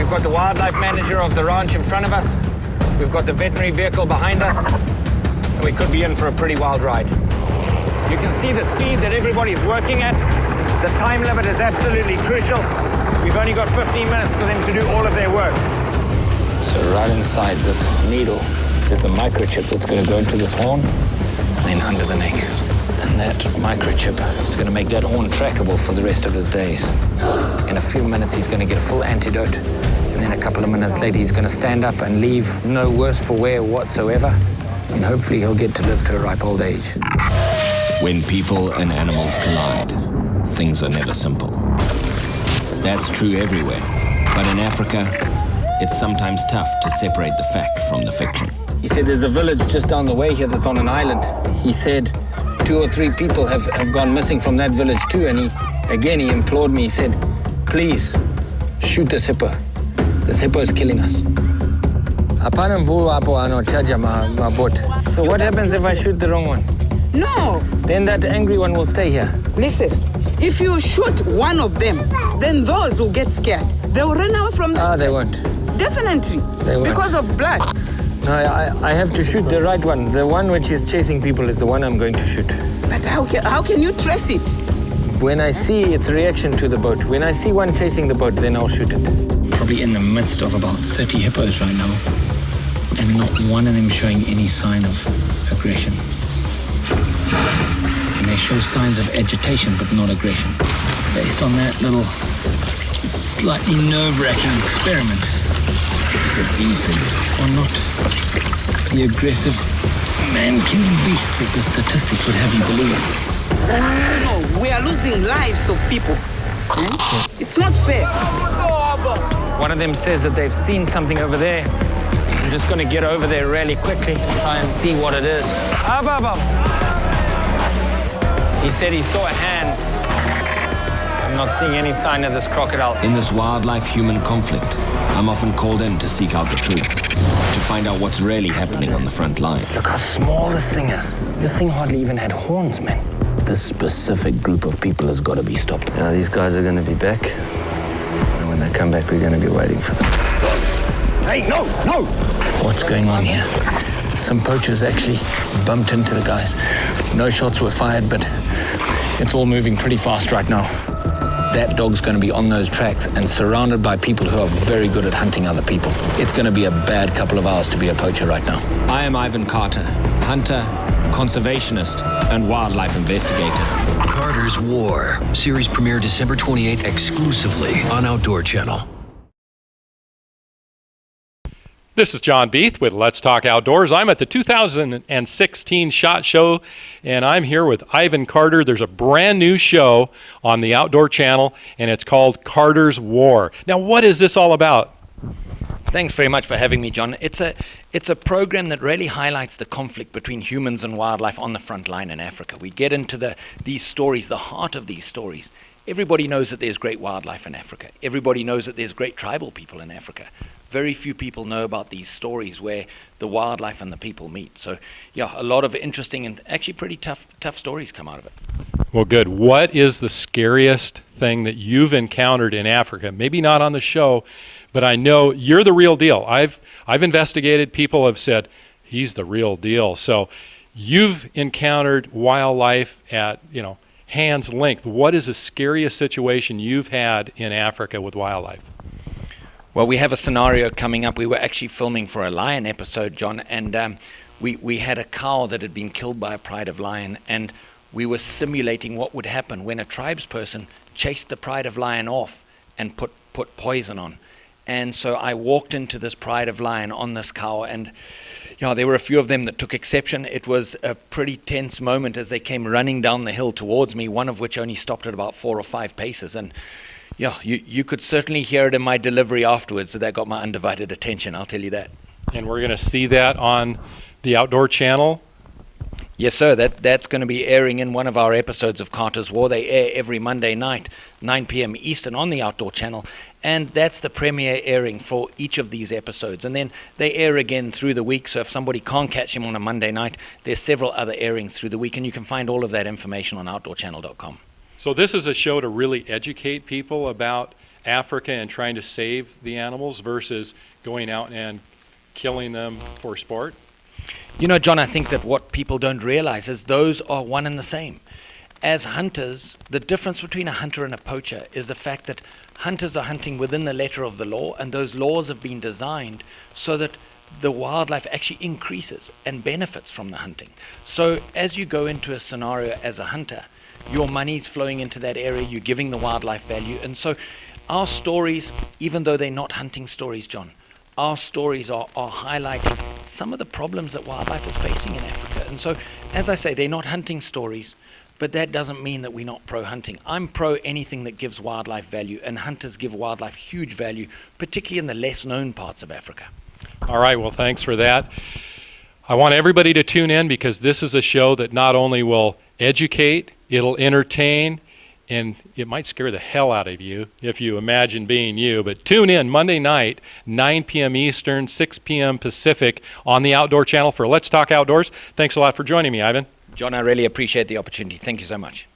We've got the wildlife manager of the ranch in front of us. We've got the veterinary vehicle behind us. And we could be in for a pretty wild ride. You can see the speed that everybody's working at. The time limit is absolutely crucial. We've only got 15 minutes for them to do all of their work. So right inside this needle is the microchip that's going to go into this horn and then under the neck. And that microchip is going to make that horn trackable for the rest of his days. In a few minutes, he's going to get a full antidote. And then a couple of minutes later, he's going to stand up and leave no worse for wear whatsoever. And hopefully he'll get to live to a ripe old age. When people and animals collide, things are never simple. That's true everywhere. But in Africa, it's sometimes tough to separate the fact from the fiction. He said there's a village just down the way here that's on an island. He said 2 or 3 people have gone missing from that village too. And he implored me. He said, please, shoot this hippo. This hippo is killing us. So what happens if I shoot the wrong one? No. Then that angry one will stay here. Listen, if you shoot one of them, then those who get scared, they will run away from the They won't. Definitely. They won't. Because of blood. No, I have to shoot the right one. The one which is chasing people is the one I'm going to shoot. But how can you trace it? When I see its reaction to the boat, when I see one chasing the boat, then I'll shoot it. Probably in the midst of about 30 hippos right now, and not one of them showing any sign of aggression. And they show signs of agitation, but not aggression. Based on that little slightly nerve-wracking experiment, these things are not the aggressive man-killing beasts that the statistics would have you believe. No, we are losing lives of people. It's not fair. One of them says that they've seen something over there. I'm just going to get over there really quickly and try and see what it is. He said he saw a hand. I'm not seeing any sign of this crocodile. In this wildlife-human conflict, I'm often called in to seek out the truth, to find out what's really happening on the front line. Look how small this thing is. This thing hardly even had horns, man. This specific group of people has got to be stopped. Yeah, these guys are going to be back. And when they come back, we're going to be waiting for them. Hey, no! What's going on here? Some poachers actually bumped into the guys. No shots were fired, but it's all moving pretty fast right now. That dog's going to be on those tracks and surrounded by people who are very good at hunting other people. It's going to be a bad couple of hours to be a poacher right now. I am Ivan Carter, hunter, conservationist, and wildlife investigator. Carter's War. Series premiere December 28th exclusively on Outdoor Channel. This is John Beath with Let's Talk Outdoors. I'm at the 2016 SHOT Show, and I'm here with Ivan Carter. There's a brand new show on the Outdoor Channel, and it's called Carter's War. Now, what is this all about? Thanks very much for having me, John. It's a program that really highlights the conflict between humans and wildlife on the front line in Africa. We get into these stories, the heart of these stories. Everybody knows that there's great wildlife in Africa. Everybody knows that there's great tribal people in Africa. Very few people know about these stories where the wildlife and the people meet. So, yeah, a lot of interesting and actually pretty tough stories come out of it. Well, good. What is the scariest thing that you've encountered in Africa? Maybe not on the show, but I know you're the real deal. I've investigated. People have said he's the real deal. So, you've encountered wildlife at hand's length. What is the scariest situation you've had in Africa with wildlife? Well, we have a scenario coming up. We were actually filming for a lion episode, John, and we had a cow that had been killed by a pride of lion, and we were simulating what would happen when a tribesperson chased the pride of lion off and put poison on. And so I walked into this pride of lion on this cow, and there were a few of them that took exception. It was a pretty tense moment as they came running down the hill towards me, one of which only stopped at about 4 or 5 paces. And you could certainly hear it in my delivery afterwards, so that got my undivided attention, I'll tell you that. And we're going to see that on the Outdoor Channel? Yes, sir. That's going to be airing in one of our episodes of Carter's War. They air every Monday night, 9 p.m. Eastern on the Outdoor Channel, and that's the premiere airing for each of these episodes. And then they air again through the week, so if somebody can't catch them on a Monday night, there's several other airings through the week, and you can find all of that information on outdoorchannel.com. So this is a show to really educate people about Africa and trying to save the animals versus going out and killing them for sport? You know, John, I think that what people don't realize is those are one and the same. As hunters, the difference between a hunter and a poacher is the fact that hunters are hunting within the letter of the law, and those laws have been designed so that the wildlife actually increases and benefits from the hunting. So as you go into a scenario as a hunter, your money's flowing into that area, you're giving the wildlife value. And so our stories, even though they're not hunting stories, John, our stories are highlighting some of the problems that wildlife is facing in Africa. And so, as I say, they're not hunting stories, but that doesn't mean that we're not pro-hunting. I'm pro anything that gives wildlife value, and hunters give wildlife huge value, particularly in the less-known parts of Africa. All right, well, thanks for that. I want everybody to tune in because this is a show that not only will educate, it'll entertain, and it might scare the hell out of you if you imagine being you. But tune in Monday night, 9 p.m. Eastern, 6 p.m. Pacific on the Outdoor Channel for Let's Talk Outdoors. Thanks a lot for joining me, Ivan. John, I really appreciate the opportunity. Thank you so much.